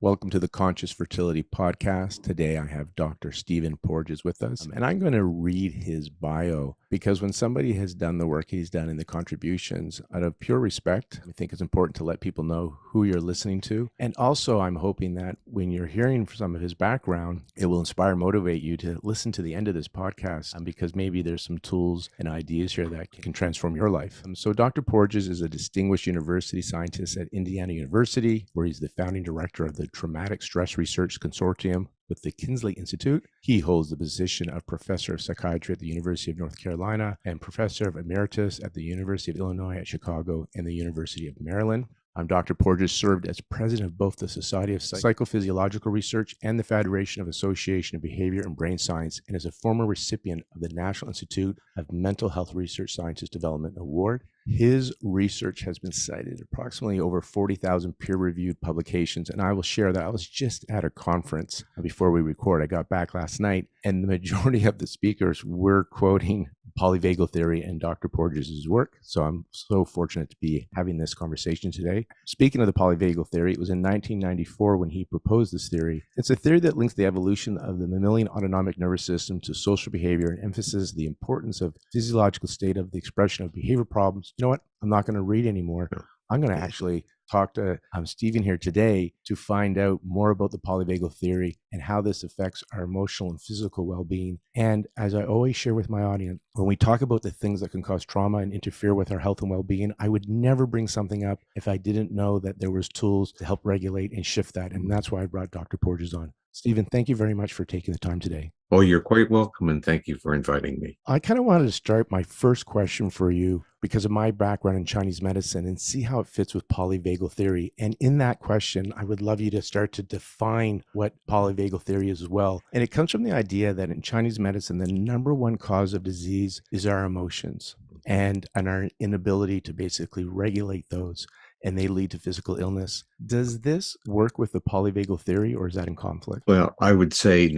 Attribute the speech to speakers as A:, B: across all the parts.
A: Welcome to the Conscious Fertility Podcast. Today I have Dr. Stephen Porges with us, and I'm going to read his bio because when somebody has done the work he's done in the contributions, out of pure respect, I think it's important to let people know who you're listening to. And also, I'm hoping that when you're hearing some of his background, it will inspire and motivate you to listen to the end of this podcast because maybe there's some tools and ideas here that can transform your life. So Dr. Porges is a distinguished university scientist at Indiana University, where he's the founding director of the Traumatic Stress Research Consortium with the Kinsley Institute. He holds the position of Professor of Psychiatry at the University of North Carolina and Professor of Emeritus at the University of Illinois at Chicago and the University of Maryland. Dr. Porges served as president of both the Society of Psychophysiological Research and the Federation of Association of Behavior and Brain Science, and is a former recipient of the National Institute of Mental Health Research Scientist Development Award. His research has been cited approximately over 40,000 peer-reviewed publications, and I will share that I was just at a conference before we record. I got back last night, and the majority of the speakers were quoting Polyvagal Theory and Dr. Porges' work, so I'm so fortunate to be having this conversation today. Speaking of the Polyvagal Theory, it was in 1994 when he proposed this theory. It's a theory that links the evolution of the mammalian autonomic nervous system to social behavior and emphasizes the importance of physiological state of the expression of behavior problems. You know what? I'm not going to read anymore. I'm going to actually talk to Stephen here today to find out more about the polyvagal theory and how this affects our emotional and physical well-being. And as I always share with my audience, when we talk about the things that can cause trauma and interfere with our health and well-being, I would never bring something up if I didn't know that there was tools to help regulate and shift that. And that's why I brought Dr. Porges on. Stephen, thank you very much for taking the time today.
B: Well, you're quite welcome, and thank you for inviting me.
A: I kind of wanted to start my first question for you because of my background in Chinese medicine and see how it fits with polyvagal theory. And in that question, I would love you to start to define what polyvagal theory is as well. And it comes from the idea that in Chinese medicine, the number one cause of disease is our emotions and our inability to basically regulate those, and they lead to physical illness. Does this work with the polyvagal theory, or is that in conflict?
B: Well, I would say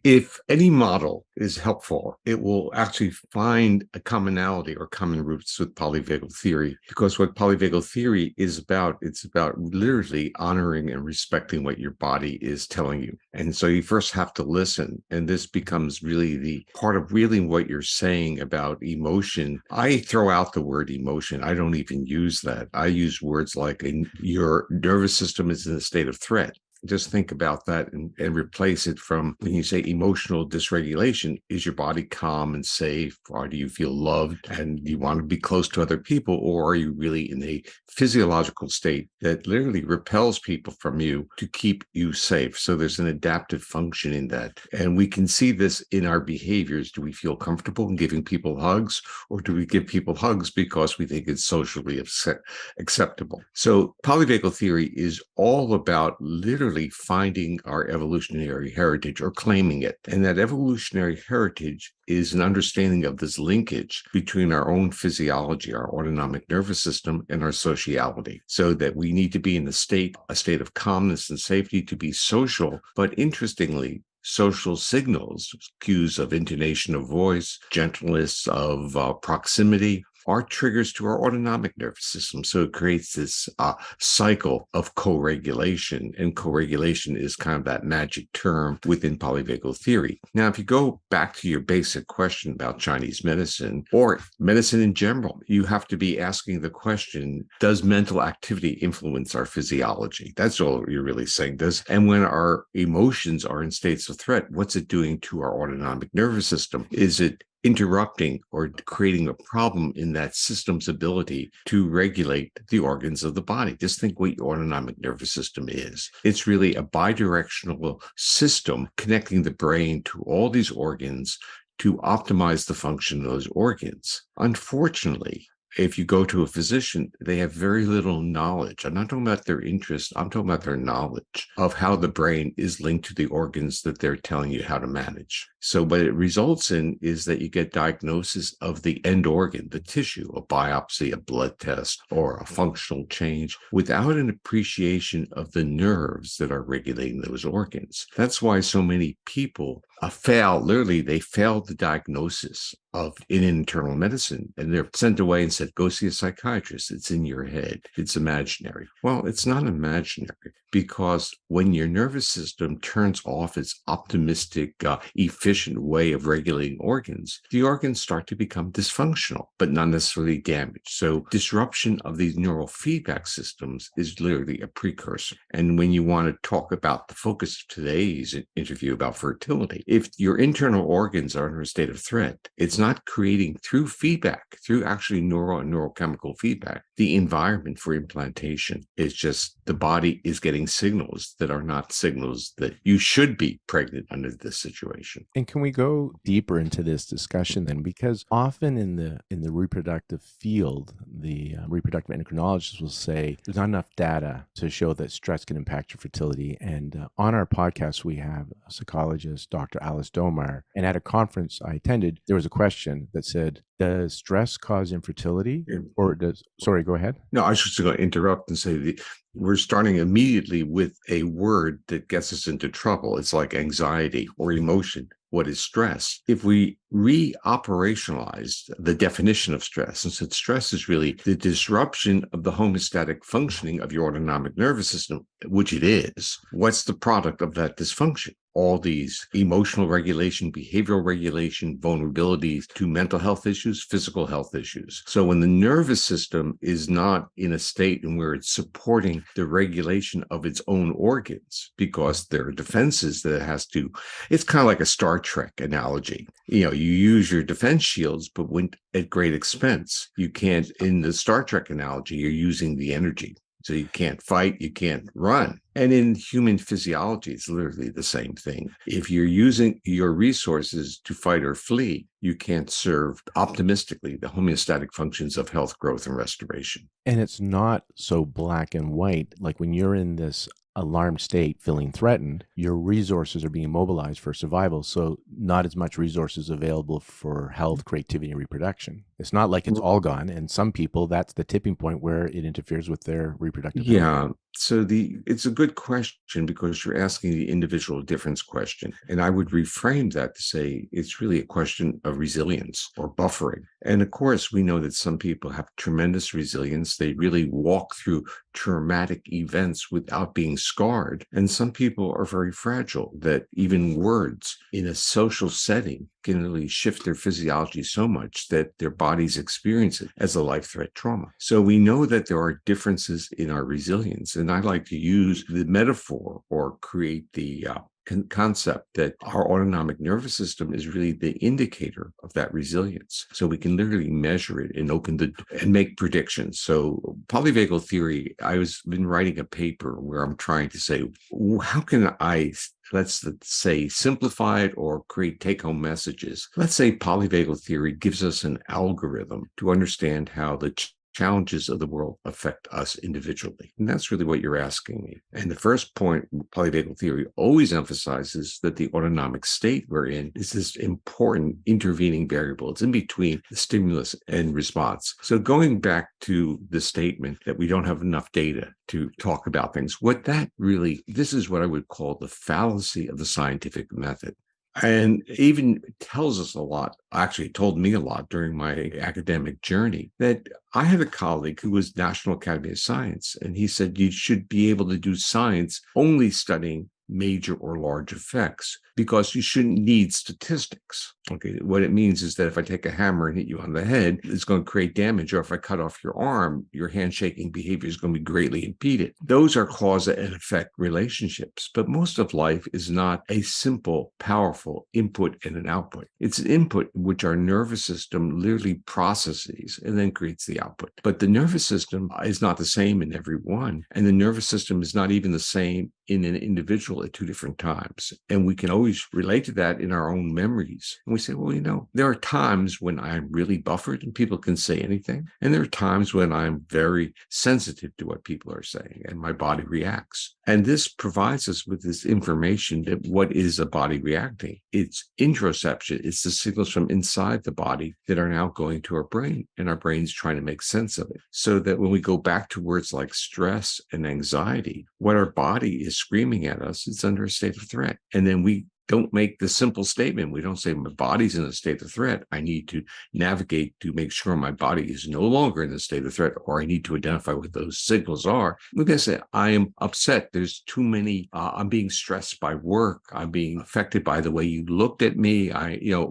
B: if any model is helpful, it will actually find a commonality or common roots with polyvagal theory, because what polyvagal theory is about, it's about literally honoring and respecting what your body is telling you. And so you first have to listen. And this becomes really the part of really what you're saying about emotion. I throw out the word emotion. I don't even use that. I use words like your nervous system is in a state of threat. Just think about that and replace it from when you say emotional dysregulation. Is your body calm and safe? Or do you feel loved and you want to be close to other people? Or are you really in a physiological state that literally repels people from you to keep you safe? So there's an adaptive function in that. And we can see this in our behaviors. Do we feel comfortable in giving people hugs? Or do we give people hugs because we think it's socially acceptable? So polyvagal theory is all about literally finding our evolutionary heritage or claiming it. And that evolutionary heritage is an understanding of this linkage between our own physiology, our autonomic nervous system, and our sociality. So that we need to be in a state of calmness and safety to be social. But interestingly, social signals, cues of intonation of voice, gentleness of proximity, are triggers to our autonomic nervous system. So it creates this cycle of co-regulation, and co-regulation is kind of that magic term within polyvagal theory. Now, if you go back to your basic question about Chinese medicine or medicine in general, you have to be asking the question, does mental activity influence our physiology? That's all you're really saying. And when our emotions are in states of threat, what's it doing to our autonomic nervous system? Is it interrupting or creating a problem in that system's ability to regulate the organs of the body? Just think what your autonomic nervous system is. It's really a bidirectional system connecting the brain to all these organs to optimize the function of those organs. Unfortunately, if you go to a physician, they have very little knowledge. I'm not talking about their interest. I'm talking about their knowledge of how the brain is linked to the organs that they're telling you how to manage. So what it results in is that you get diagnosis of the end organ, the tissue, a biopsy, a blood test, or a functional change without an appreciation of the nerves that are regulating those organs. That's why so many people literally, they failed the diagnosis in internal medicine, and they're sent away and said, go see a psychiatrist. It's in your head. It's imaginary. Well, it's not imaginary, because when your nervous system turns off its optimistic, efficient way of regulating organs, the organs start to become dysfunctional, but not necessarily damaged. So disruption of these neural feedback systems is literally a precursor. And when you want to talk about the focus of today's interview about fertility, if your internal organs are under a state of threat, it's not creating through feedback, through actually neural and neurochemical feedback, the environment for implantation. It's just the body is getting signals that are not signals that you should be pregnant under this situation.
A: And can we go deeper into this discussion then? Because often in the reproductive field, the reproductive endocrinologists will say there's not enough data to show that stress can impact your fertility. And on our podcast, we have a psychologist, Dr. Alice Domar. And at a conference I attended, there was a question that said, does stress cause infertility? Or sorry, go ahead.
B: No, I was just going to interrupt and say we're starting immediately with a word that gets us into trouble. It's like anxiety or emotion. What is stress? If we re-operationalized the definition of stress and said stress is really the disruption of the homeostatic functioning of your autonomic nervous system, which it is, what's the product of that dysfunction? All these emotional regulation, behavioral regulation, vulnerabilities to mental health issues, physical health issues. So when the nervous system is not in a state in where it's supporting the regulation of its own organs, because there are defenses that it has to, it's kind of like a Star Trek analogy. You use your defense shields, but at great expense. You can't, in the Star Trek analogy, you're using the energy. So you can't fight, you can't run. And in human physiology, it's literally the same thing. If you're using your resources to fight or flee, you can't serve optimistically the homeostatic functions of health, growth, and restoration.
A: And it's not so black and white. Like when you're in this alarmed state, feeling threatened, your resources are being mobilized for survival. So not as much resources available for health, creativity, and reproduction. It's not like it's all gone. And some people, that's the tipping point where it interferes with their reproductive health.
B: Yeah. So it's a good question, because you're asking the individual difference question. And I would reframe that to say it's really a question of resilience or buffering. And of course, we know that some people have tremendous resilience. They really walk through traumatic events without being scarred. And some people are very fragile, that even words in a social setting can really shift their physiology so much that their bodies experience it as a life-threat trauma. So we know that there are differences in our resilience. And I like to use the metaphor or create the concept that our autonomic nervous system is really the indicator of that resilience. So we can literally measure it and and make predictions. So polyvagal theory, been writing a paper where I'm trying to say, how can let's say simplify it or create take-home messages. Let's say polyvagal theory gives us an algorithm to understand how the challenges of the world affect us individually. And that's really what you're asking me. And the first point, polyvagal theory always emphasizes that the autonomic state we're in is this important intervening variable. It's in between the stimulus and response. So going back to the statement that we don't have enough data to talk about things, this is what I would call the fallacy of the scientific method. And even tells us a lot, actually told me a lot during my academic journey, that I had a colleague who was National Academy of Science, and he said you should be able to do science only studying major or large effects, because you shouldn't need statistics. Okay, what it means is that if I take a hammer and hit you on the head, it's going to create damage, or if I cut off your arm, your handshaking behavior is going to be greatly impeded. Those are cause and effect relationships, but most of life is not a simple, powerful input and an output. It's an input which our nervous system literally processes and then creates the output. But the nervous system is not the same in everyone, and the nervous system is not even the same in an individual at two different times. And we can always relate to that in our own memories. And we say, well, there are times when I'm really buffered and people can say anything. And there are times when I'm very sensitive to what people are saying and my body reacts. And this provides us with this information that what is a body reacting? It's interoception. It's the signals from inside the body that are now going to our brain, and our brain's trying to make sense of it. So that when we go back to words like stress and anxiety, what our body is screaming at us, it's under a state of threat. And then we don't make the simple statement. We don't say my body's in a state of threat. I need to navigate to make sure my body is no longer in a state of threat, or I need to identify what those signals are. We can say, I am upset. There's too many, I'm being stressed by work. I'm being affected by the way you looked at me.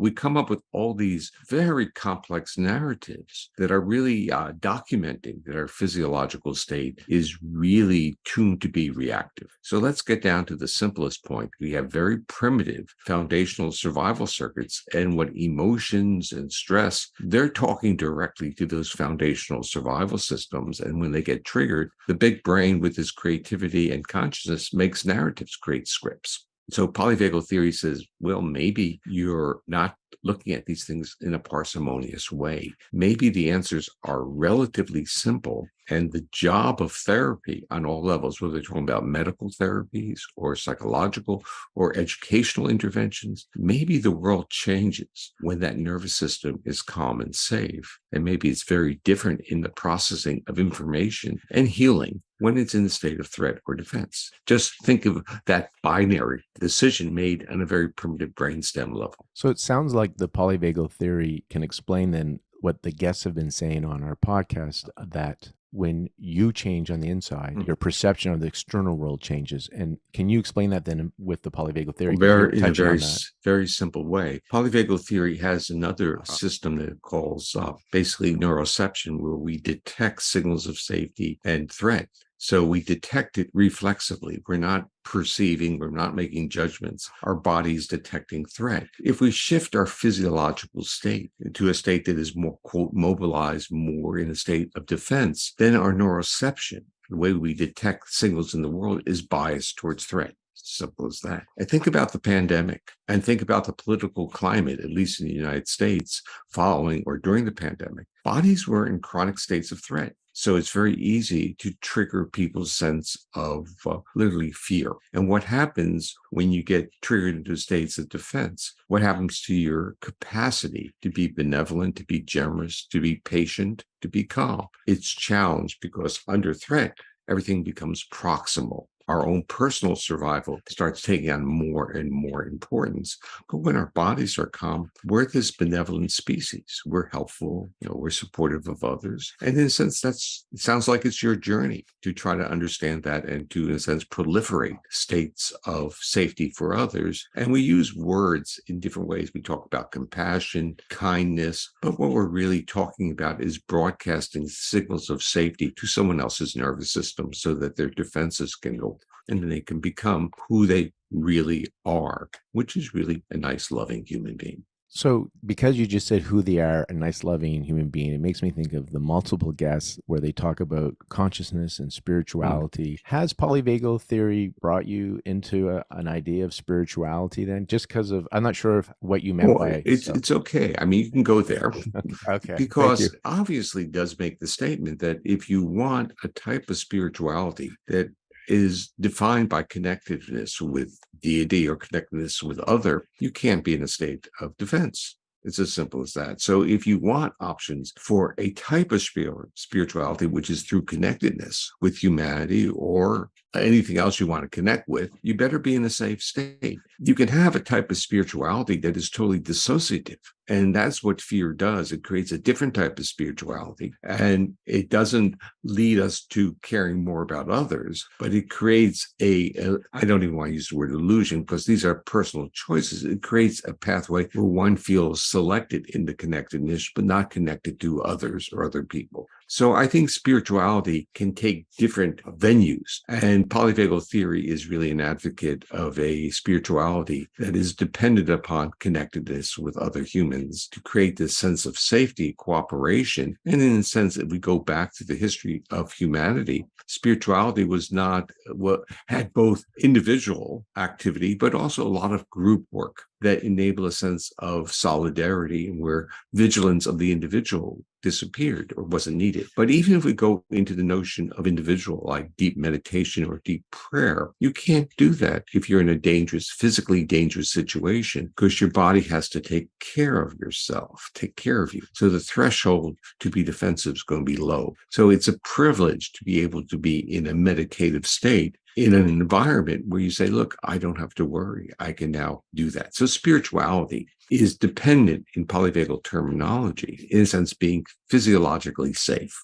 B: We come up with all these very complex narratives that are really documenting that our physiological state is really tuned to be reactive. So let's get down to the simplest point. We have very primitive foundational survival circuits, and what emotions and stress, they're talking directly to those foundational survival systems. And when they get triggered, the big brain with its creativity and consciousness makes narratives, create scripts. So polyvagal theory says, well, maybe you're not looking at these things in a parsimonious way. Maybe the answers are relatively simple, and the job of therapy on all levels, whether they're talking about medical therapies or psychological or educational interventions, maybe the world changes when that nervous system is calm and safe. And maybe it's very different in the processing of information and healing when it's in the state of threat or defense. Just think of that binary decision made on a very primitive brainstem level.
A: So it sounds like the polyvagal theory can explain then what the guests have been saying on our podcast, that when you change on the inside, your perception of the external world changes. And can you explain that then with the polyvagal theory?
B: In a very simple way. Polyvagal theory has another system that it calls basically neuroception, where we detect signals of safety and threat. So we detect it reflexively. We're not perceiving, we're not making judgments. Our body's detecting threat. If we shift our physiological state to a state that is more, quote, mobilized, more in a state of defense, then our neuroception, the way we detect signals in the world, is biased towards threat. Simple as that. And think about the pandemic, and think about the political climate, at least in the United States, following or during the pandemic. Bodies were in chronic states of threat. So it's very easy to trigger people's sense of literally fear. And what happens when you get triggered into states of defense? What happens to your capacity to be benevolent, to be generous, to be patient, to be calm? It's challenged because under threat, everything becomes proximal. Our own personal survival starts taking on more and more importance. But when our bodies are calm, we're this benevolent species. We're helpful, we're supportive of others. And in a sense, it sounds like it's your journey to try to understand that and to, in a sense, proliferate states of safety for others. And we use words in different ways. We talk about compassion, kindness, but what we're really talking about is broadcasting signals of safety to someone else's nervous system so that their defenses can go, and then they can become who they really are, which is really a nice, loving human being.
A: So because you just said who they are, a nice, loving human being, it makes me think of the multiple guests where they talk about consciousness and spirituality. Has polyvagal theory brought you into an idea of spirituality then? Just because of, I'm not sure what you meant by it.
B: It's okay. I mean, you can go there.
A: Okay.
B: Because obviously it does make the statement that if you want a type of spirituality that is defined by connectedness with deity or connectedness with other, you can't be in a state of defense. It's as simple as that. So if you want options for a type of spirituality, which is through connectedness with humanity or anything else you want to connect with, you better be in a safe state. You can have a type of spirituality that is totally dissociative. And that's what fear does. It creates a different type of spirituality. And it doesn't lead us to caring more about others, but it creates I don't even want to use the word illusion because these are personal choices. It creates a pathway where one feels selected in the connectedness, but not connected to others or other people. So I think spirituality can take different venues, and polyvagal theory is really an advocate of a spirituality that is dependent upon connectedness with other humans to create this sense of safety, cooperation. And in a sense, if we go back to the history of humanity, spirituality was not what had both individual activity, but also a lot of group work that enable a sense of solidarity where vigilance of the individual disappeared or wasn't needed. But even if we go into the notion of individual, like deep meditation or deep prayer, you can't do that if you're in a physically dangerous situation, because your body has to take care of yourself, take care of you. So the threshold to be defensive is going to be low. So it's a privilege to be able to be in a meditative state in an environment where you say, look, I don't have to worry. I can now do that. So spirituality is dependent in polyvagal terminology, in a sense, being physiologically safe.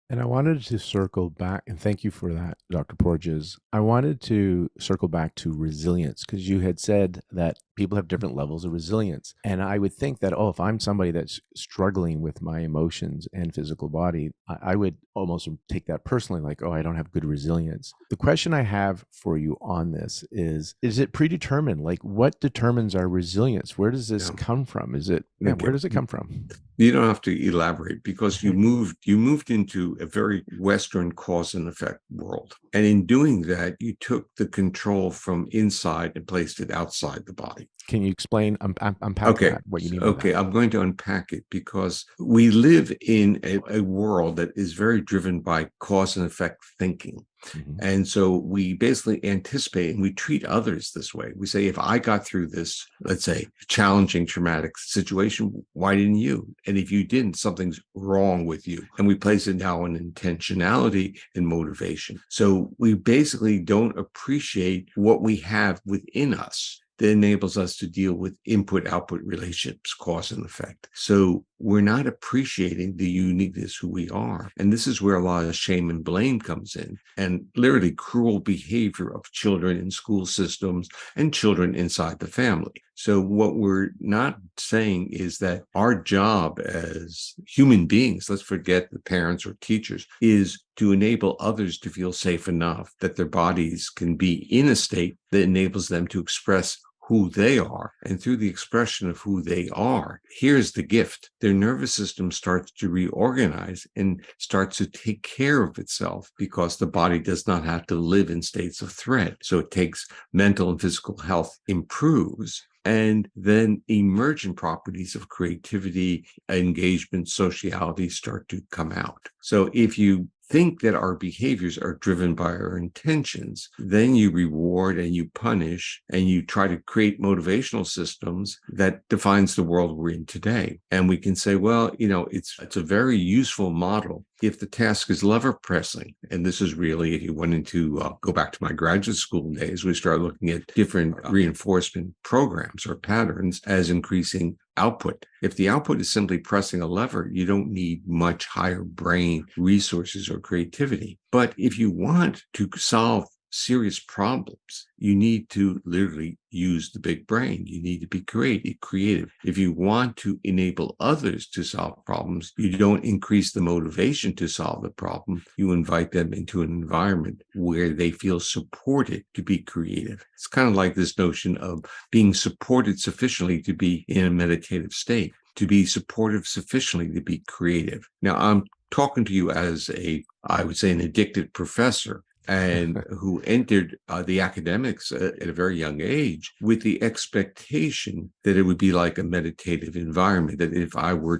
A: And I wanted to circle back, and thank you for that, Dr. Porges. I wanted to circle back to resilience because you had said that people have different levels of resilience. And I would think that, oh, if I'm somebody that's struggling with my emotions and physical body, I would almost take that personally, like, oh, I don't have good resilience. The question I have for you on this is it predetermined? Like, what determines our resilience? Where does this come from? Where does it come from?
B: You don't have to elaborate because you moved into a very Western cause and effect world. And in doing that, you took the control from inside and placed it outside the body.
A: Can you explain, unpack that, what you mean by that?
B: Okay, I'm going to unpack it because we live in a world that is very driven by cause and effect thinking. Mm-hmm. And so we basically anticipate and we treat others this way. We say, if I got through this, let's say, challenging, traumatic situation, why didn't you? And if you didn't, something's wrong with you. And we place it now in intentionality and motivation. So we basically don't appreciate what we have within us that enables us to deal with input-output relationships, cause and effect. So we're not appreciating the uniqueness who we are. And this is where a lot of shame and blame comes in, and literally cruel behavior of children in school systems and children inside the family. So what we're not saying is that our job as human beings, let's forget the parents or teachers, is to enable others to feel safe enough that their bodies can be in a state that enables them to express who they are. And through the expression of who they are, here's the gift. Their nervous system starts to reorganize and starts to take care of itself because the body does not have to live in states of threat. So it takes mental and physical health improves. And then emergent properties of creativity, engagement, sociality start to come out. So if you think that our behaviors are driven by our intentions, then you reward and you punish and you try to create motivational systems that defines the world we're in today. And we can say, well, it's a very useful model if the task is lever pressing. And this is really, if you went into, go back to my graduate school days, we started looking at different reinforcement programs or patterns as increasing output. If the output is simply pressing a lever, you don't need much higher brain resources or creativity. But if you want to solve serious problems, you need to literally use the big brain. You need to be creative. If you want to enable others to solve problems, you don't increase the motivation to solve the problem. You invite them into an environment where they feel supported to be creative. It's kind of like this notion of being supported sufficiently to be in a meditative state, to be supportive sufficiently to be creative. Now, I'm talking to you as I would say, an addicted professor, and who entered the academics at a very young age with the expectation that it would be like a meditative environment, that if I were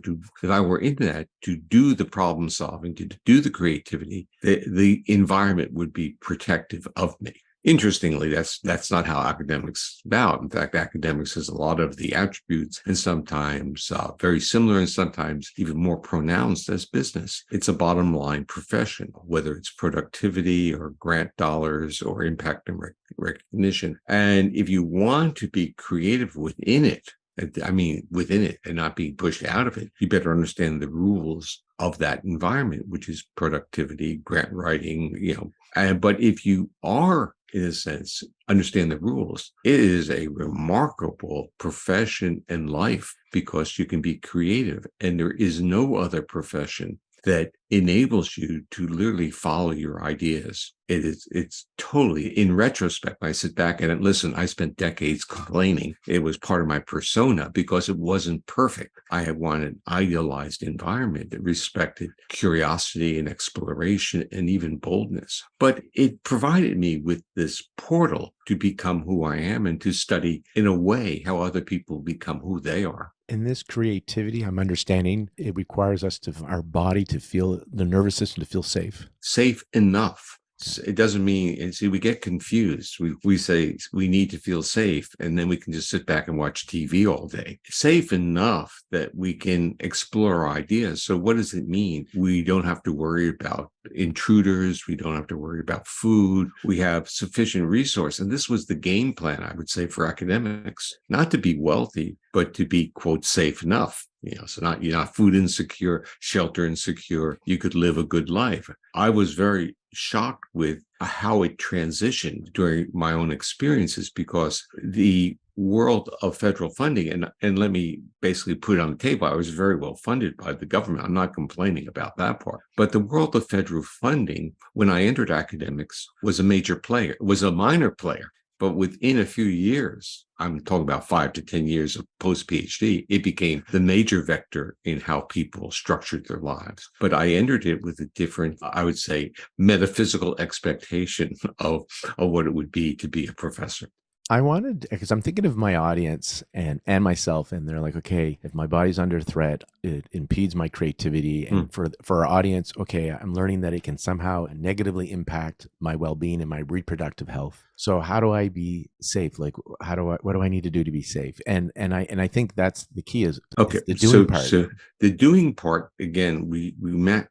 B: in that to do the problem solving, to do the creativity, the environment would be protective of me. Interestingly, that's not how academics is about. In fact, academics has a lot of the attributes, and sometimes very similar, and sometimes even more pronounced as business. It's a bottom line profession, whether it's productivity or grant dollars or impact and recognition. And if you want to be creative within it, within it and not being pushed out of it, you better understand the rules of that environment, which is productivity, grant writing, but if you are, in a sense, understand the rules, it is a remarkable profession and life because you can be creative, and there is no other profession that enables you to literally follow your ideas. It's totally, in retrospect, I sit back and listen, I spent decades complaining. It was part of my persona because it wasn't perfect. I had wanted an idealized environment that respected curiosity and exploration and even boldness. But it provided me with this portal to become who I am and to study in a way how other people become who they are.
A: In this creativity, I'm understanding it requires our body to feel, the nervous system to feel safe.
B: Safe enough It doesn't mean, and see, we get confused. We say we need to feel safe, and then we can just sit back and watch TV all day. Safe enough that we can explore ideas. So what does it mean? We don't have to worry about intruders. We don't have to worry about food. We have sufficient resource. And this was the game plan, I would say, for academics, not to be wealthy, but to be, quote, safe enough. So you're not food insecure, shelter insecure. You could live a good life. I was very shocked with how it transitioned during my own experiences, because the world of federal funding, and let me basically put it on the table, I was very well funded by the government. I'm not complaining about that part. But the world of federal funding, when I entered academics, was a major player, was a minor player. But within a few years, I'm talking about 5 to 10 years of post-PhD, it became the major vector in how people structured their lives. But I entered it with a different, I would say, metaphysical expectation of what it would be to be a professor.
A: I wanted, because I'm thinking of my audience and myself, and they're like, okay, if my body's under threat, it impedes my creativity. And for our audience, okay, I'm learning that it can somehow negatively impact my well-being and my reproductive health. So how do I be safe? Like, what do I need to do to be safe? And I think that's the key is the doing part.
B: So the doing part, again, we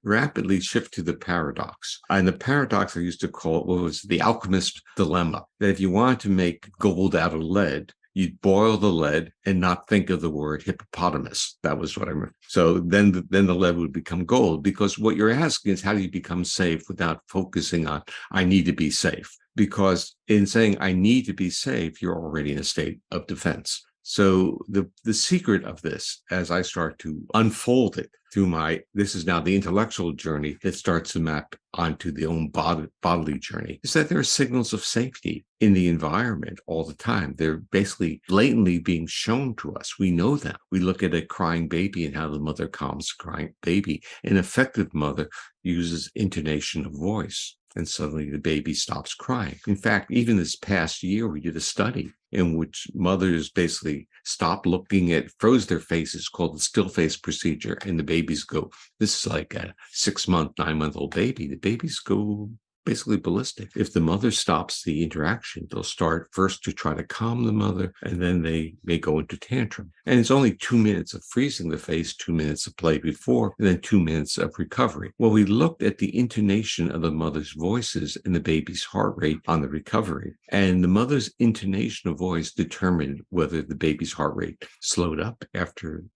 B: rapidly shift to the paradox. And the paradox I used to call it was the alchemist's dilemma, that if you wanted to make gold out of lead, you'd boil the lead and not think of the word hippopotamus. That was what I remember. So then the lead would become gold, because what you're asking is, how do you become safe without focusing on, I need to be safe? Because in saying I need to be safe, you're already in a state of defense. So the secret of this, as I start to unfold it through this is now the intellectual journey that starts to map onto the own bodily journey, is that there are signals of safety in the environment all the time. They're basically blatantly being shown to us. We know them. We look at a crying baby and how the mother calms the crying baby. An effective mother uses intonation of voice, and suddenly the baby stops crying. In fact, even this past year, we did a study in which mothers basically froze their faces, called the still face procedure, and the babies go, this is like a 6-month, 9-month-old baby. The babies go basically ballistic. If the mother stops the interaction, they'll start first to try to calm the mother, and then they may go into tantrum. And it's only 2 minutes of freezing the face, 2 minutes of play before, and then 2 minutes of recovery. Well, we looked at the intonation of the mother's voices and the baby's heart rate on the recovery. And the mother's intonation of voice determined whether the baby's heart rate slowed up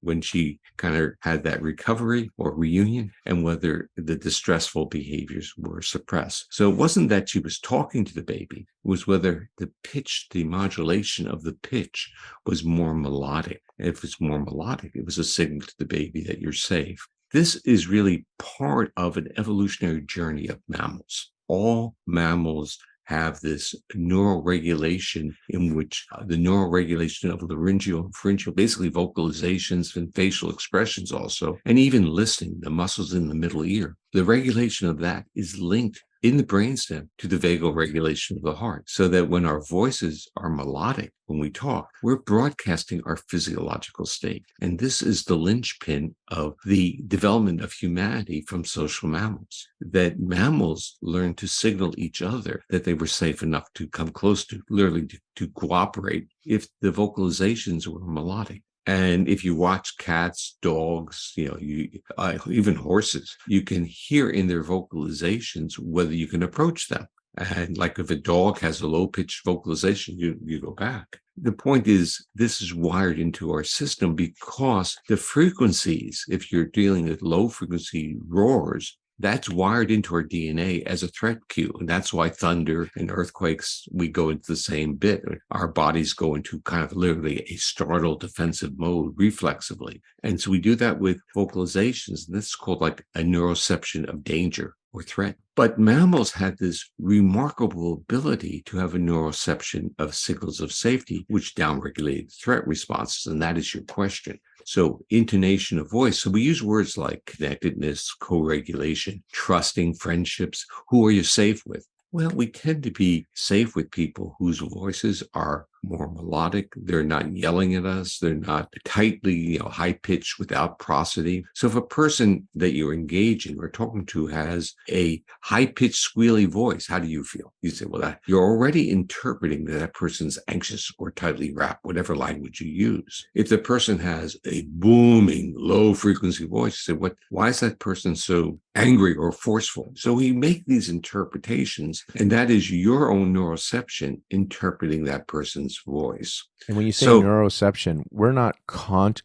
B: when she kind of had that recovery or reunion, and whether the distressful behaviors were suppressed. So it wasn't that she was talking to the baby, it was whether the modulation of the pitch was more melodic. And if it's more melodic, it was a signal to the baby that you're safe. This is really part of an evolutionary journey of mammals. All mammals have this neural regulation in which the neural regulation of laryngeal and pharyngeal, basically vocalizations and facial expressions also, and even listening, the muscles in the middle ear. The regulation of that is linked in the brainstem to the vagal regulation of the heart, so that when our voices are melodic, when we talk, we're broadcasting our physiological state. And this is the linchpin of the development of humanity from social mammals, that mammals learned to signal each other that they were safe enough to come close to, literally to cooperate, if the vocalizations were melodic. And if you watch cats, dogs, even horses, you can hear in their vocalizations whether you can approach them. And like if a dog has a low-pitched vocalization, you go back. The point is, this is wired into our system because the frequencies, if you're dealing with low-frequency roars, that's wired into our DNA as a threat cue. And that's why thunder and earthquakes, we go into the same bit. Our bodies go into kind of literally a startled defensive mode reflexively. And so we do that with vocalizations. And this is called like a neuroception of danger or threat. But mammals had this remarkable ability to have a neuroception of signals of safety, which downregulated threat responses. And that is your question. So intonation of voice. So we use words like connectedness, co-regulation, trusting, friendships. Who are you safe with? Well, we tend to be safe with people whose voices are more melodic. They're not yelling at us. They're not tightly, high pitched without prosody. So if a person that you're engaging or talking to has a high pitched squealy voice, how do you feel? You say, well, you're already interpreting that person's anxious or tightly wrapped, whatever language you use. If the person has a booming, low frequency voice, you say, why is that person so angry or forceful? So we make these interpretations, and that is your own neuroception interpreting that person's voice.
A: And when you say neuroception, we're not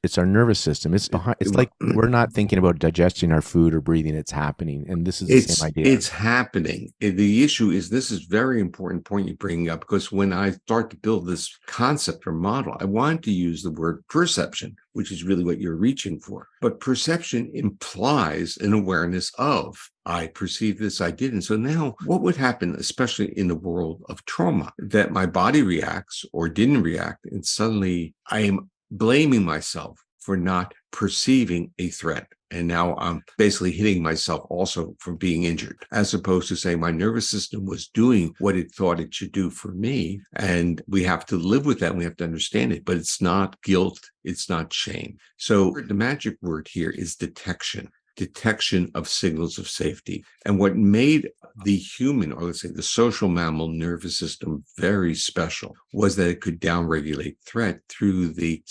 A: it's our nervous system. It's behind. It's like we're not thinking about digesting our food or breathing. It's happening, and this is the same idea.
B: It's happening. The issue is, this is very important point you're bringing up, because when I start to build this concept or model, I wanted to use the word perception, which is really what you're reaching for. But perception implies an awareness of, I perceived this, I didn't. So now what would happen, especially in the world of trauma, that my body reacts or didn't react, and suddenly I am blaming myself for not perceiving a threat. And now I'm basically hitting myself also for being injured, as opposed to saying my nervous system was doing what it thought it should do for me. And we have to live with that. And we have to understand it, but it's not guilt. It's not shame. So the magic word here is detection of signals of safety. And what made the human, or let's say the social mammal nervous system very special, was that it could downregulate threat through the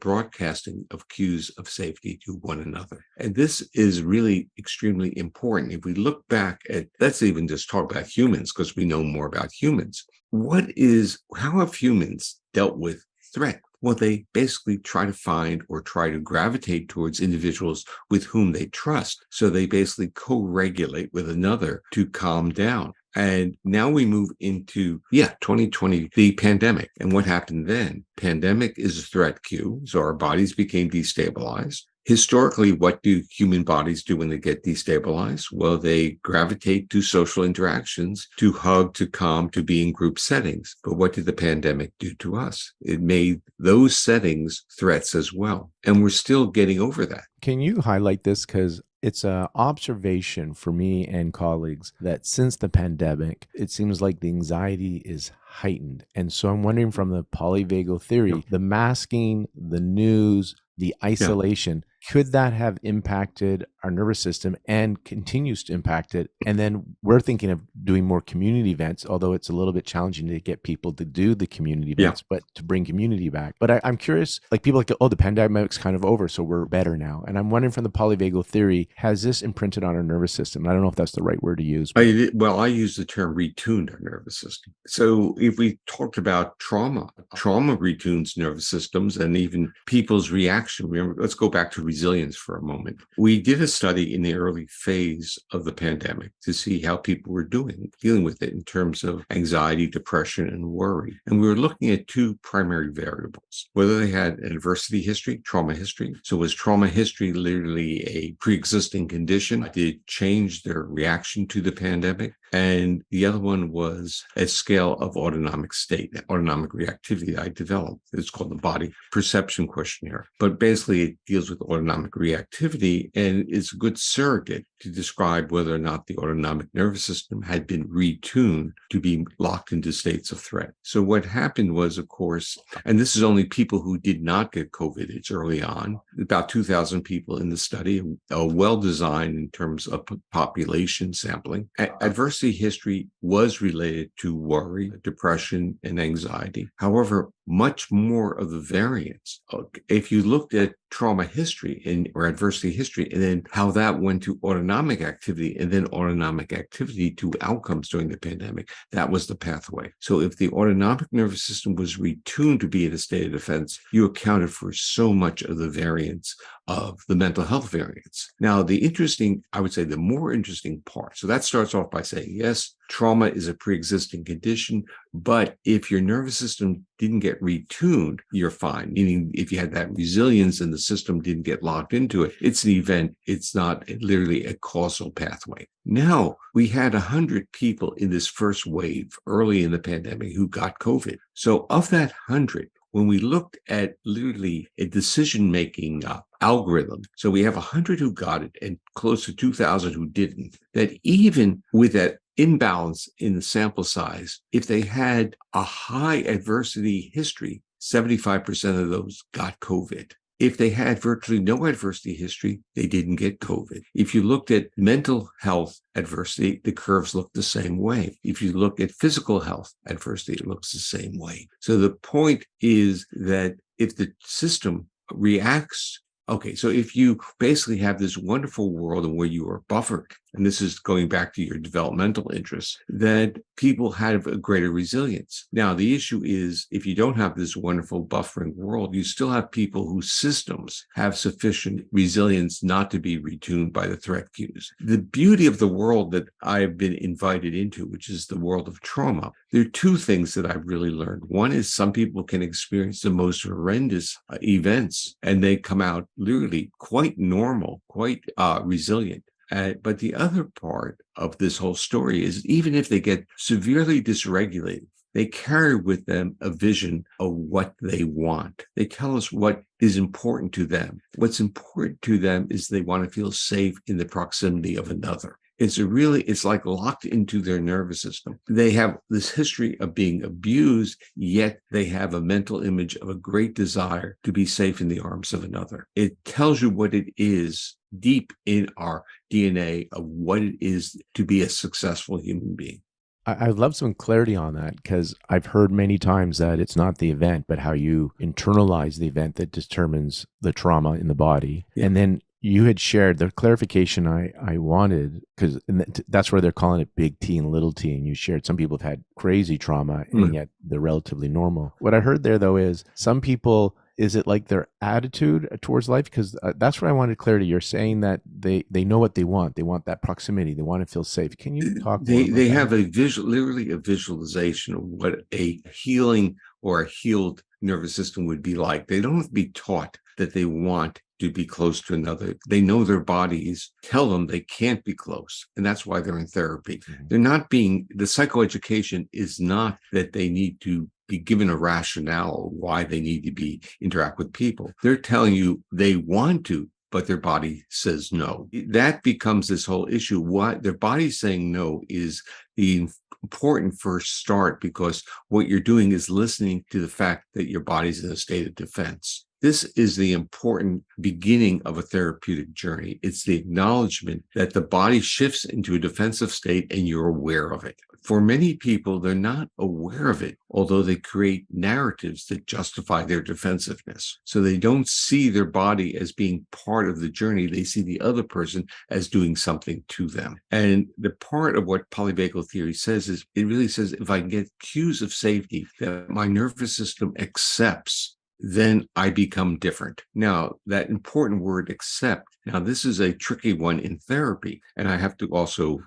B: broadcasting of cues of safety to one another. And this is really extremely important. If we look back at, let's even just talk about humans, because we know more about humans. How have humans dealt with threat? Well, they basically try to find or try to gravitate towards individuals with whom they trust. So they basically co-regulate with another to calm down. And now we move into, 2020, the pandemic. And what happened then? Pandemic is a threat cue. So our bodies became destabilized. Historically, what do human bodies do when they get destabilized? Well, they gravitate to social interactions, to hug, to calm, to be in group settings. But what did the pandemic do to us? It made those settings threats as well. And we're still getting over that.
A: Can you highlight this? Because it's an observation for me and colleagues that since the pandemic, it seems like the anxiety is heightened. And so I'm wondering, from the polyvagal theory, the masking, the news, the isolation, could that have impacted our nervous system and continues to impact it? And then we're thinking of doing more community events, although it's a little bit challenging to get people to do the community events, but to bring community back. But I'm curious, like people like, the pandemic's kind of over, so we're better now. And I'm wondering, from the polyvagal theory, has this imprinted on our nervous system? I don't know if that's the right word to use.
B: I use the term retuned our nervous system. So if we talked about trauma retunes nervous systems and even people's reaction. Remember, let's go back to resilience for a moment. We did a study in the early phase of the pandemic to see how people were dealing with it in terms of anxiety, depression, and worry. And we were looking at two primary variables, whether they had an adversity history, trauma history. So was trauma history literally a pre-existing condition? Did it change their reaction to the pandemic? And the other one was a scale of autonomic state, autonomic reactivity I developed. It's called the Body Perception Questionnaire. But basically, it deals with autonomic reactivity, and it's a good surrogate to describe whether or not the autonomic nervous system had been retuned to be locked into states of threat. So what happened was, of course, and this is only people who did not get COVID, it's early on, about 2,000 people in the study, well-designed in terms of population sampling. Adversity history was related to worry, depression, and anxiety. However, much more of the variance, if you looked at trauma history or adversity history, and then how that went to autonomic activity, and then autonomic activity to outcomes during the pandemic, that was the pathway. So if the autonomic nervous system was retuned to be in a state of defense, you accounted for so much of the variance of the mental health variance. Now, I would say the more interesting part, so that starts off by saying, yes, trauma is a pre-existing condition, but if your nervous system didn't get retuned, you're fine. Meaning, if you had that resilience and the system didn't get locked into it, it's an event. It's not literally a causal pathway. Now, we had 100 people in this first wave early in the pandemic who got COVID. So of that 100, when we looked at literally a decision-making algorithm, so we have 100 who got it and close to 2,000 who didn't, that even with that imbalance in the sample size, if they had a high adversity history, 75% of those got COVID. If they had virtually no adversity history, they didn't get COVID. If you looked at mental health adversity, the curves look the same way. If you look at physical health adversity, it looks the same way. So the point is that if the system reacts, okay, so if you basically have this wonderful world and where you are buffered, and this is going back to your developmental interests, that people have a greater resilience. Now, the issue is if you don't have this wonderful buffering world, you still have people whose systems have sufficient resilience not to be retuned by the threat cues. The beauty of the world that I've been invited into, which is the world of trauma, there are two things that I've really learned. One is some people can experience the most horrendous events, and they come out literally quite normal, quite resilient. But the other part of this whole story is even if they get severely dysregulated, they carry with them a vision of what they want. They tell us what is important to them. What's important to them is they want to feel safe in the proximity of another. It's like locked into their nervous system. They have this history of being abused, yet they have a mental image of a great desire to be safe in the arms of another. It tells you what it is deep in our DNA of what it is to be a successful human being.
A: I'd love some clarity on that because I've heard many times that it's not the event, but how you internalize the event that determines the trauma in the body. Yeah. And then you had shared the clarification I wanted, because that's where they're calling it big T and little t. And you shared some people have had crazy trauma and yet they're relatively normal. What I heard there, though, is some people, is it like their attitude towards life? Because that's where I wanted clarity. You're saying that they know what they want. They want that proximity. They want to feel safe. Can you talk more about
B: They
A: that?
B: have literally a visualization of what a healing or a healed nervous system would be like. They don't have to be taught that they want to be close to another. They know their bodies tell them they can't be close. And that's why they're in therapy. They're not the psychoeducation is not that they need to be given a rationale why they need to interact with people. They're telling you they want to, but their body says no. That becomes this whole issue. Why their body's saying no is the important first start, because what you're doing is listening to the fact that your body's in a state of defense. This is the important beginning of a therapeutic journey. It's the acknowledgement that the body shifts into a defensive state and you're aware of it. For many people, they're not aware of it, although they create narratives that justify their defensiveness. So they don't see their body as being part of the journey. They see the other person as doing something to them. And the part of what polyvagal theory says is it really says if I get cues of safety that my nervous system accepts, then I become different. Now, that important word accept, now this is a tricky one in therapy. And I have to also,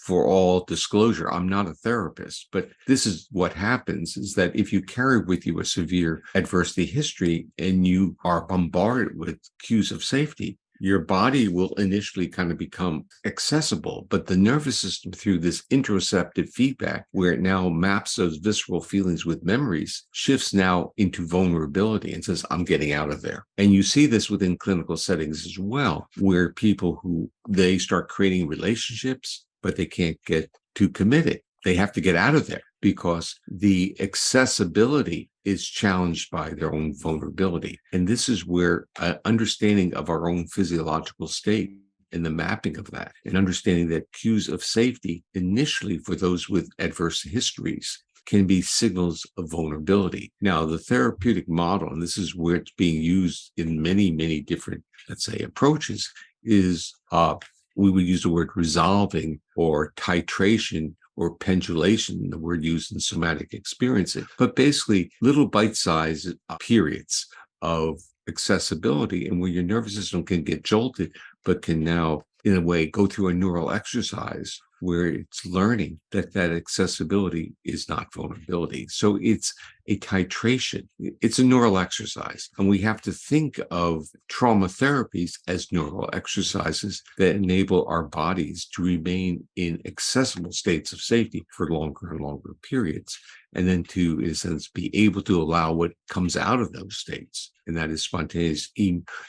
B: for all disclosure, I'm not a therapist, but this is what happens is that if you carry with you a severe adversity history and you are bombarded with cues of safety, your body will initially kind of become accessible, but the nervous system, through this interoceptive feedback, where it now maps those visceral feelings with memories, shifts now into vulnerability and says, I'm getting out of there. And you see this within clinical settings as well, where people they start creating relationships, but they can't get too committed. They have to get out of there because the accessibility is challenged by their own vulnerability. And this is where understanding of our own physiological state and the mapping of that, and understanding that cues of safety initially for those with adverse histories can be signals of vulnerability. Now, the therapeutic model, and this is where it's being used in many, many different, let's say, approaches, is we would use the word resolving or titration or pendulation, the word used in somatic experiencing, but basically little bite-sized periods of accessibility and where your nervous system can get jolted, but can now, in a way, go through a neural exercise where it's learning that accessibility is not vulnerability. So it's a titration. It's a neural exercise. And we have to think of trauma therapies as neural exercises that enable our bodies to remain in accessible states of safety for longer and longer periods. And then to, in a sense, be able to allow what comes out of those states. And that is spontaneous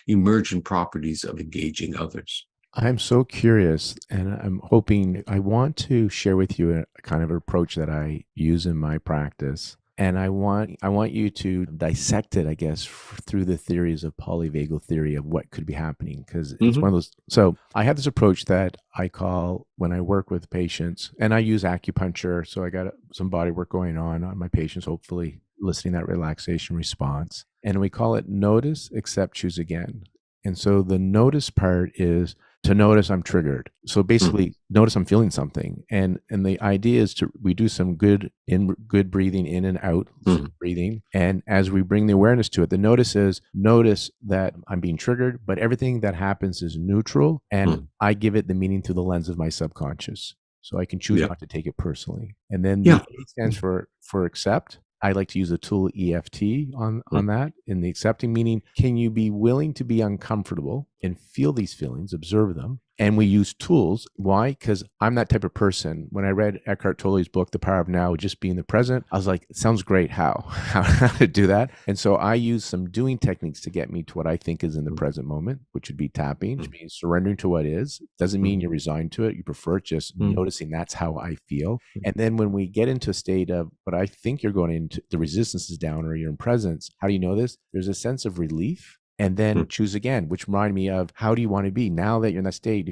B: emergent properties of engaging others.
A: I'm so curious, and I'm hoping I want to share with you a kind of approach that I use in my practice. And I want you to dissect it, I guess, through the theories of polyvagal theory of what could be happening, because it's one of those. So I have this approach that I call when I work with patients, and I use acupuncture. So I got some body work going on my patients, hopefully eliciting that relaxation response. And we call it notice, accept, choose again. And so the notice part is to notice I'm triggered. So basically, notice I'm feeling something, and the idea is we do some good breathing in and out, breathing, and as we bring the awareness to it, the notice that I'm being triggered, but everything that happens is neutral, and I give it the meaning through the lens of my subconscious, so I can choose not to take it personally. And then the A stands for accept. I like to use the tool EFT on that. In the accepting meaning, can you be willing to be uncomfortable and feel these feelings, observe them? And we use tools. Why? Because I'm that type of person. When I read Eckhart Tolle's book, The Power of Now, just being the present, I was like, it sounds great. How to do that? And so I use some doing techniques to get me to what I think is in the present moment, which would be tapping, which means surrendering to what is. Doesn't mean you're resigned to it. You prefer it, just noticing that's how I feel. And then when we get into a state of what I think you're going into, the resistance is down or you're in presence, how do you know this? There's a sense of relief. And then choose again, which remind me of, how do you want to be now that you're in that state?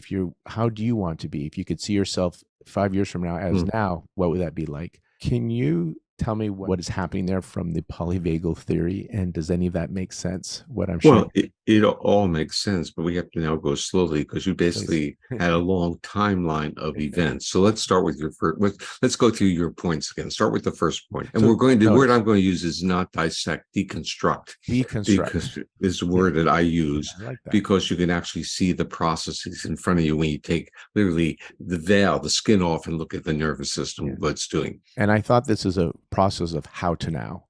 A: How do you want to be? If you could see yourself 5 years from now as now, what would that be like? Can you tell me what is happening there from the polyvagal theory? And does any of that make sense? What I'm
B: Well, it all makes sense, but we have to now go slowly because you basically had a long timeline of events. So let's start with your first. Let's go through your points again. Start with the first point. And the word I'm going to use is not dissect, deconstruct. Deconstruct is the word that I use because you can actually see the processes in front of you when you take literally the veil, the skin off, and look at the nervous system, what it's doing.
A: And I thought this is a process of how to now.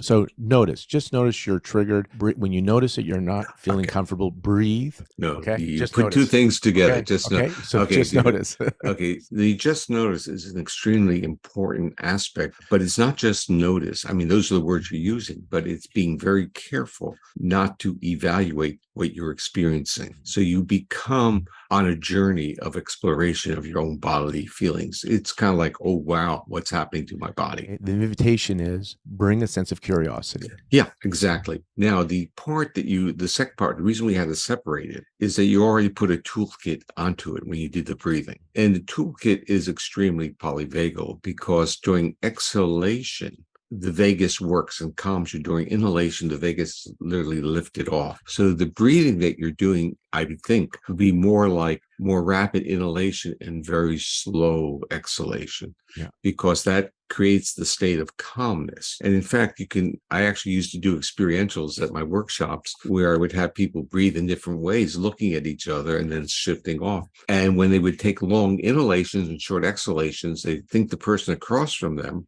A: So just notice you're triggered. When you notice that you're not feeling comfortable, breathe.
B: No, you just put two things together. Just notice. The just notice is an extremely important aspect, but it's not just notice. I mean, those are the words you're using, but it's being very careful not to evaluate what you're experiencing. So you become on a journey of exploration of your own bodily feelings. It's kind of like, oh, wow, what's happening to my body?
A: The invitation is bring a sense of curiosity.
B: Yeah, exactly. Now, the second part, the reason we had to separate it is that you already put a toolkit onto it when you did the breathing. And the toolkit is extremely polyvagal because during exhalation, the vagus works and calms you. During inhalation, the vagus literally lifted off. So the breathing that you're doing, I would think, would be more like more rapid inhalation and very slow exhalation, because that creates the state of calmness. And in fact, I actually used to do experientials at my workshops where I would have people breathe in different ways, looking at each other and then shifting off. And when they would take long inhalations and short exhalations, they think the person across from them,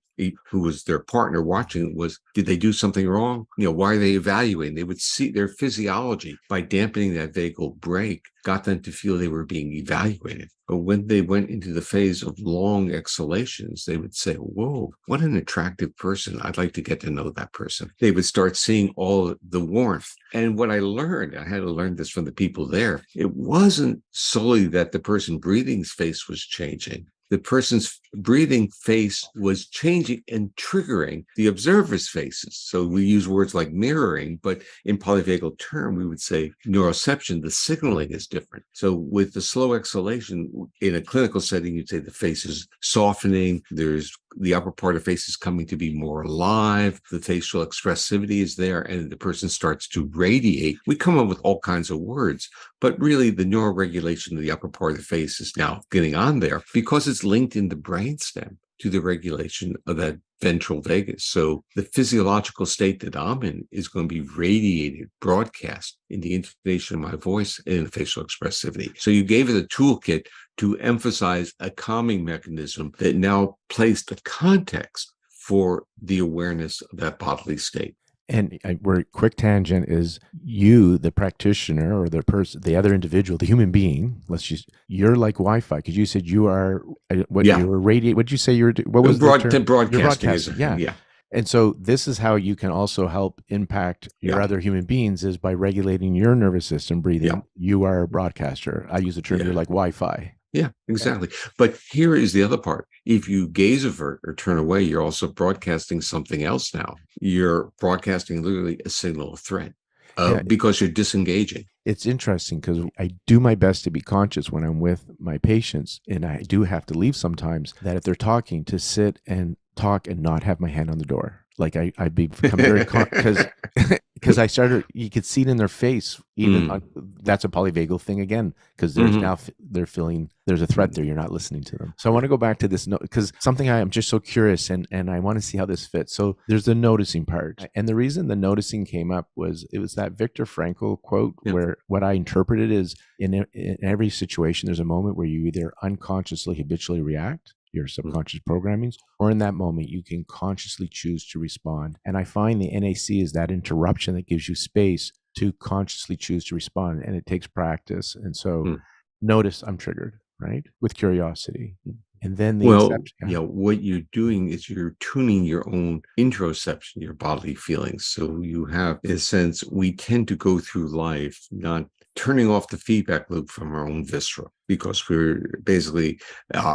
B: who was their partner watching, did they do something wrong? Why are they evaluating? They would see their physiology by dampening that vagal brake, got them to feel they were being evaluated. But when they went into the phase of long exhalations, they would say, whoa, what an attractive person. I'd like to get to know that person. They would start seeing all the warmth. And what I had to learn this from the people there. It wasn't solely that the person breathing's face was changing. The person's breathing face was changing and triggering the observer's faces. So we use words like mirroring, but in polyvagal term, we would say neuroception, the signaling is different. So with the slow exhalation, in a clinical setting, you'd say the face is softening, there's the upper part of the face is coming to be more alive, the facial expressivity is there, and the person starts to radiate. We come up with all kinds of words, but really the neuroregulation of the upper part of the face is now getting on there because it's linked in the brainstem to the regulation of that ventral vagus. So the physiological state that I'm in is going to be radiated, broadcast in the intonation of my voice and in the facial expressivity. So you gave it a toolkit to emphasize a calming mechanism that now placed the context for the awareness of that bodily state.
A: And we're quick tangent is you, the practitioner or the person, the other individual, the human being. You're like Wi-Fi because you said you are you were radiate. What did you say you were? What was the term?
B: Broadcasting.
A: Yeah. And so this is how you can also help impact your other human beings is by regulating your nervous system, breathing.
B: Yeah.
A: You are a broadcaster. I use the term. You're like Wi-Fi.
B: Yeah, exactly. But here is the other part. If you gaze avert or turn away, you're also broadcasting something else now. You're broadcasting literally a signal of threat because you're disengaging.
A: It's interesting because I do my best to be conscious when I'm with my patients, and I do have to leave sometimes, that if they're talking, to sit and talk and not have my hand on the door. Like I become very because I started, you could see it in their face. Even that's a polyvagal thing again, because there's now they're feeling there's a threat there. You're not listening to them. So I want to go back to this note because something I am just so curious and I want to see how this fits. So there's the noticing part, and the reason the noticing came up was it was that Viktor Frankl quote where what I interpreted is in every situation there's a moment where you either unconsciously habitually react, your subconscious programmings, or in that moment you can consciously choose to respond. And I find the NAC is that interruption that gives you space to consciously choose to respond, and it takes practice. And so notice I'm triggered, right, with curiosity. And then
B: what you're doing is you're tuning your own interoception, your bodily feelings. So you have, in a sense, we tend to go through life not turning off the feedback loop from our own viscera, because we're basically,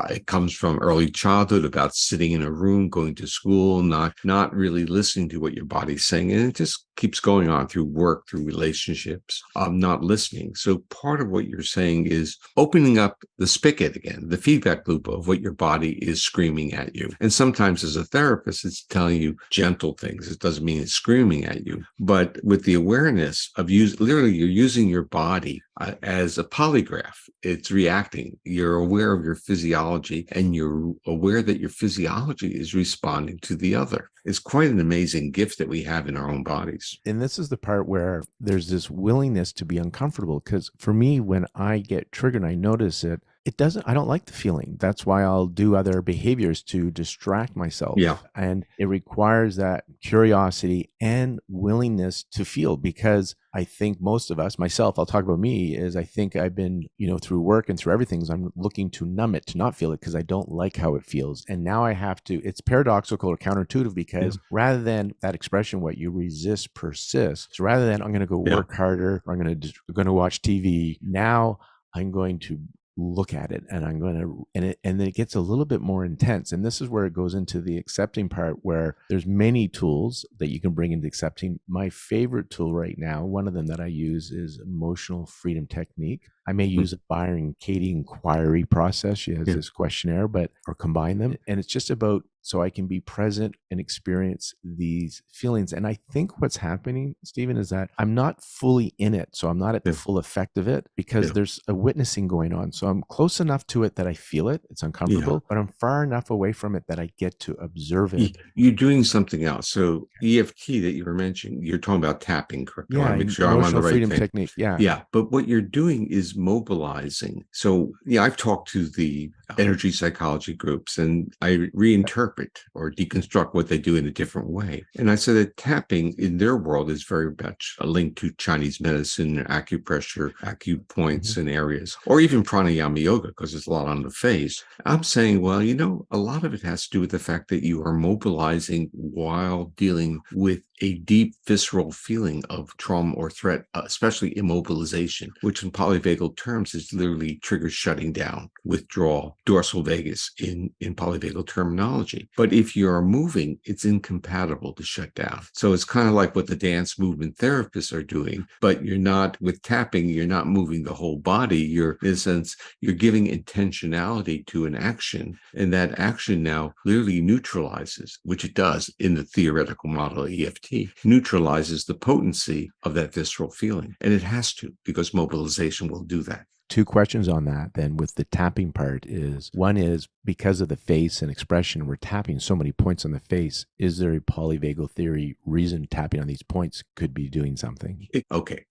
B: it comes from early childhood about sitting in a room, going to school, not really listening to what your body's saying. And it just keeps going on through work, through relationships, not listening. So part of what you're saying is opening up the spigot again, the feedback loop of what your body is screaming at you. And sometimes as a therapist, it's telling you gentle things. It doesn't mean it's screaming at you. But with the awareness of literally you're using your body as a polygraph. It's reacting. You're aware of your physiology, and you're aware that your physiology is responding to the other. It's quite an amazing gift that we have in our own bodies.
A: And this is the part where there's this willingness to be uncomfortable, because for me, when I get triggered and I notice it, I don't like the feeling. That's why I'll do other behaviors to distract myself.
B: Yeah.
A: And it requires that curiosity and willingness to feel, because I think most of us, myself, I'll talk about me, is I think I've been, through work and through everything, I'm looking to numb it, to not feel it, because I don't like how it feels. And now I have to, it's paradoxical or counterintuitive, because rather than that expression, what you resist persists. So rather than I'm going to go work harder, or I'm going to watch TV, now I'm going to look at it, and I'm going to, and then it gets a little bit more intense. And this is where it goes into the accepting part, where there's many tools that you can bring into accepting. My favorite tool right now, one of them that I use, is emotional freedom technique. I may use a Byron Katie inquiry process. She has this questionnaire, or combine them. And it's just about, so I can be present and experience these feelings. And I think what's happening, Stephen, is that I'm not fully in it. So I'm not at the full effect of it, because there's a witnessing going on. So I'm close enough to it that I feel it. It's uncomfortable, but I'm far enough away from it that I get to observe it.
B: You're doing something else. So EFT that you were mentioning, you're talking about tapping, correct?
A: Yeah,
B: I want to make sure I'm on the right
A: freedom
B: thing.
A: Technique. Yeah.
B: Yeah. But what you're doing is mobilizing. So I've talked to the energy psychology groups, and I reinterpret or deconstruct what they do in a different way. And I said that tapping in their world is very much a link to Chinese medicine, acupressure, acupoints and areas, or even pranayama yoga, because there's a lot on the face. I'm saying, well, a lot of it has to do with the fact that you are mobilizing while dealing with a deep visceral feeling of trauma or threat, especially immobilization, which in polyvagal terms is literally trigger shutting down, withdrawal, dorsal vagus in polyvagal terminology. But if you are moving, it's incompatible to shut down. So it's kind of like what the dance movement therapists are doing, but you're not, with tapping, you're not moving the whole body. You're, in a sense, you're giving intentionality to an action, and that action now literally neutralizes, which it does in the theoretical model of EFT, neutralizes the potency of that visceral feeling. And it has to, because mobilization will do that.
A: Two questions on that then with the tapping part is, one is because of the face and expression, we're tapping so many points on the face. Is there a polyvagal theory reason tapping on these points could be doing something?
B: Okay.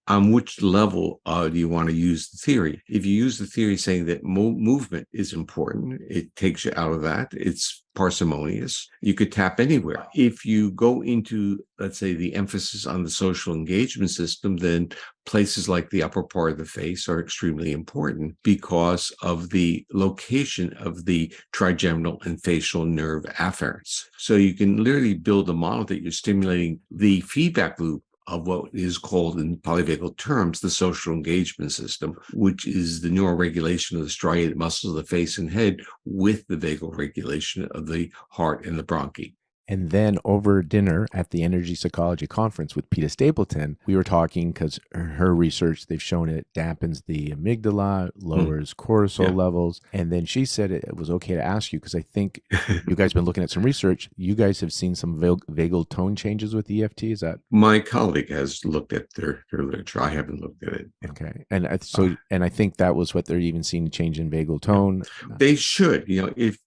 B: On which level do you want to use the theory? If you use the theory saying that movement is important, it takes you out of that. It's parsimonious. You could tap anywhere. If you go into, let's say, the emphasis on the social engagement system, then places like the upper part of the face are extremely important because of the location of the trigeminal and facial nerve afferents. So you can literally build a model that you're stimulating the feedback loop of what is called in polyvagal terms the social engagement system, which is the neural regulation of the striated muscles of the face and head with the vagal regulation of the heart and the bronchi.
A: And then over dinner at the Energy Psychology Conference with Peta Stapleton, we were talking because her research, they've shown it dampens the amygdala, lowers cortisol levels. And then she said it was okay to ask you, because I think you guys have been looking at some research. You guys have seen some vagal tone changes with EFT. Is that?
B: My colleague has looked at their literature. I haven't looked at it.
A: Okay. And and I think that was what they're even seeing change in vagal tone.
B: They should,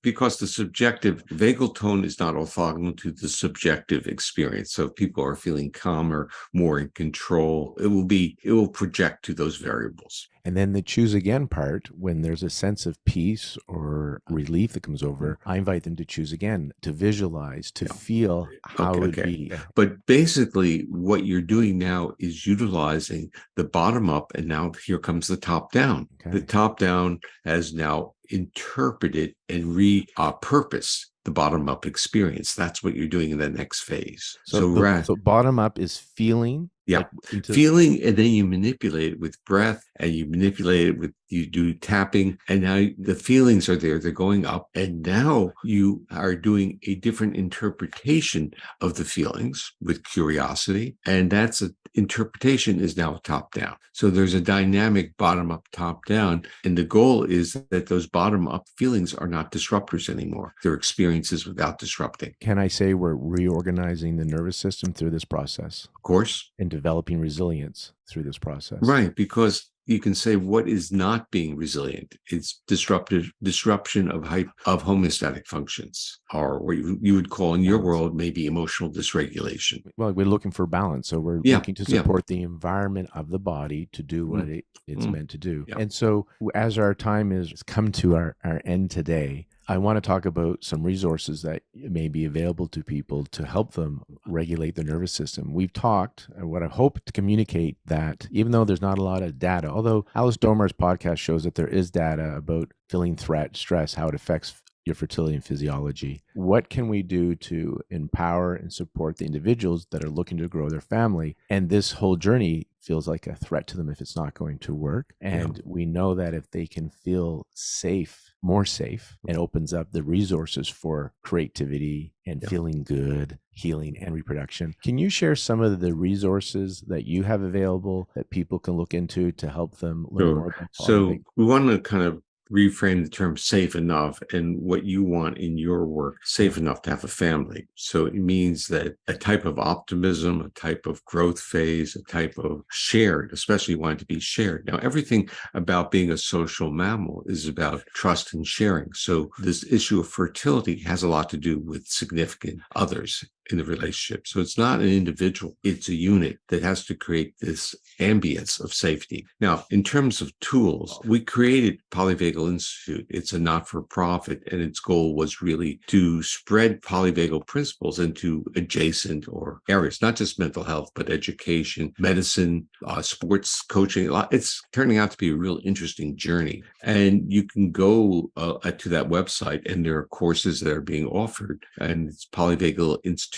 B: because the subjective vagal tone is not orthogonal to the subjective experience. So if people are feeling calmer, more in control, it will project to those variables.
A: And then the choose again part, when there's a sense of peace or relief that comes over, I invite them to choose again, to visualize, to feel how it would be.
B: But basically what you're doing now is utilizing the bottom up, and now here comes the top down. The top down has now interpreted and repurposed the bottom up experience. That's what you're doing in the next phase.
A: So bottom up is feeling.
B: Yeah. Feeling, and then you manipulate it with breath, and you manipulate it with, you do tapping, and now the feelings are there, they're going up, and now you are doing a different interpretation of the feelings with curiosity, and that's interpretation is now top down. So there's a dynamic bottom up, top down, and the goal is that those bottom up feelings are not disruptors anymore. They're experiences without disrupting.
A: Can I say we're reorganizing the nervous system through this process?
B: Of course.
A: And developing resilience through this process.
B: Right, because you can say what is not being resilient. It's disruption of homeostatic functions, or what you would call in your world maybe emotional dysregulation.
A: Well, we're looking for balance. So we're looking to support the environment of the body to do what it's meant to do. And so as our time has come to our end today, I want to talk about some resources that may be available to people to help them regulate their nervous system. We've talked, and what I hope to communicate, that even though there's not a lot of data, although Alice Domar's podcast shows that there is data about feeling threat, stress, how it affects your fertility and physiology. What can we do to empower and support the individuals that are looking to grow their family? And this whole journey feels like a threat to them if it's not going to work. And we know that if they can feel safe, more safe, it opens up the resources for creativity and feeling good, healing, and reproduction. Can you share some of the resources that you have available that people can look into to help them learn more about polyvagal?
B: So we want to kind of reframe the term safe enough and what you want in your work, safe enough to have a family. So it means that a type of optimism, a type of growth phase, a type of shared, especially want it to be shared. Now, everything about being a social mammal is about trust and sharing. So this issue of fertility has a lot to do with significant others in the relationship. So it's not an individual, it's a unit that has to create this ambience of safety. Now, in terms of tools, we created Polyvagal Institute. It's a not-for-profit, and its goal was really to spread polyvagal principles into adjacent or areas, not just mental health, but education, medicine, sports coaching. It's turning out to be a real interesting journey. And you can go to that website, and there are courses that are being offered, and it's polyvagalinstitute.org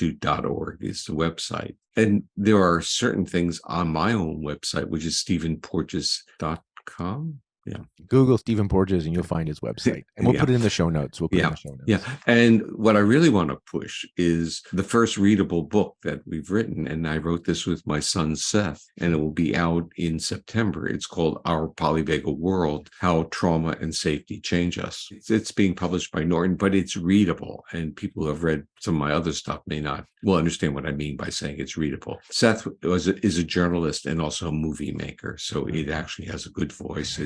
B: is the website. And there are certain things on my own website, which is stephenporges.com. Yeah.
A: Google Stephen Porges and you'll find his website. And we'll
B: Yeah.
A: put it in the show notes. We'll put it in the show notes.
B: Yeah. And what I really want to push is the first readable book that we've written. And I wrote this with my son, Seth, and it will be out in September. It's called Our Polyvagal World, How Trauma and Safety Change Us. It's being published by Norton, but it's readable. And people who have read some of my other stuff will understand what I mean by saying it's readable. Seth is a journalist and also a movie maker. So it actually has a good voice.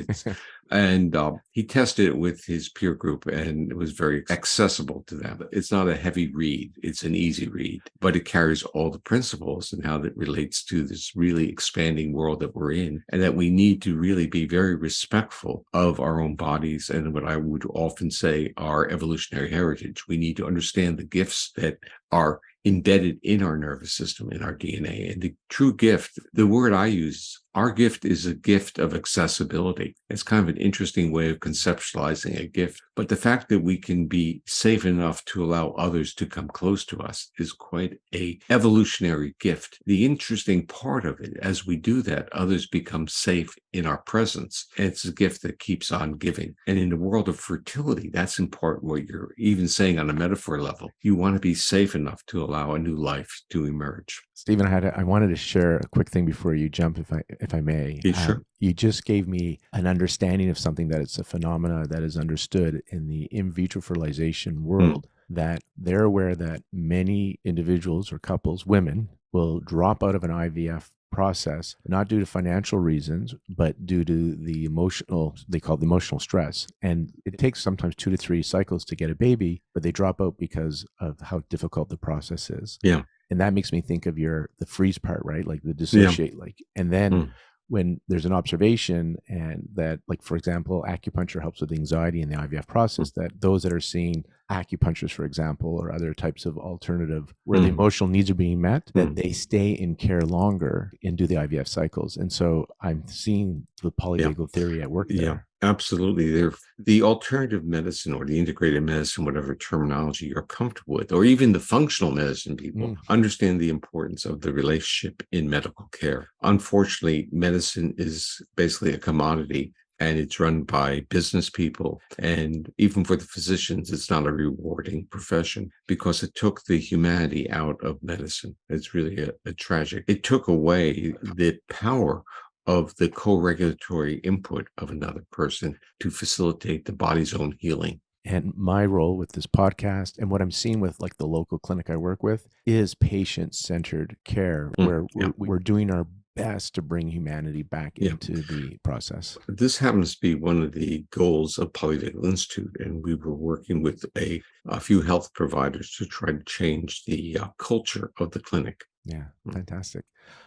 B: And he tested it with his peer group, and it was very accessible to them. It's not a heavy read. It's an easy read, but it carries all the principles and how that relates to this really expanding world that we're in, and that we need to really be very respectful of our own bodies and what I would often say our evolutionary heritage. We need to understand the gifts that are embedded in our nervous system, in our DNA. And the true gift, the word I use, our gift is a gift of accessibility. It's kind of an interesting way of conceptualizing a gift. But the fact that we can be safe enough to allow others to come close to us is quite a evolutionary gift. The interesting part of it, as we do that, others become safe in our presence. And it's a gift that keeps on giving. And in the world of fertility, that's in part what you're even saying on a metaphor level. You want to be safe enough to allow a new life to emerge.
A: Stephen, I wanted to share a quick thing before you jump, if I may.
B: Yeah, sure.
A: You just gave me an understanding of something that it's a phenomena that is understood in the in vitro fertilization world, that they're aware that many individuals or couples, women, will drop out of an IVF process, not due to financial reasons, but due to the emotional, they call it the emotional stress. And it takes sometimes 2 to 3 cycles to get a baby, but they drop out because of how difficult the process is.
B: Yeah.
A: And that makes me think of the freeze part, right? Like the dissociate, and then when there's an observation and that, like, for example, acupuncture helps with anxiety in the IVF process, that those that are seeing acupuncturists, for example, or other types of alternative where the emotional needs are being met, that they stay in care longer and do the IVF cycles. And so I'm seeing the polyvagal theory at work there.
B: Yeah. Absolutely. The alternative medicine or the integrated medicine, whatever terminology you're comfortable with, or even the functional medicine people understand the importance of the relationship in medical care. Unfortunately, medicine is basically a commodity, and it's run by business people. And even for the physicians, it's not a rewarding profession because it took the humanity out of medicine. It's really a tragic. It took away the power of the co-regulatory input of another person to facilitate the body's own healing.
A: And my role with this podcast and what I'm seeing with like the local clinic I work with is patient-centered care, where we're doing our best to bring humanity back into the process.
B: This happens to be one of the goals of Polyvagal Institute, and we were working with a few health providers to try to change the culture of the clinic.
A: Yeah, fantastic.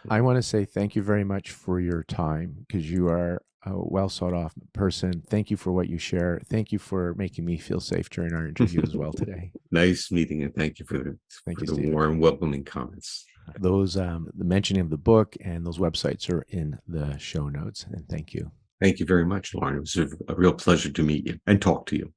A: I want to say thank you very much for your time, because you are a well sought off person. Thank you for what you share. Thank you for making me feel safe during our interview as well today.
B: Nice meeting, and thank you for the warm, welcoming comments.
A: Those the mentioning of the book and those websites are in the show notes. And thank you.
B: Thank you very much, Lauren. It was a real pleasure to meet you and talk to you.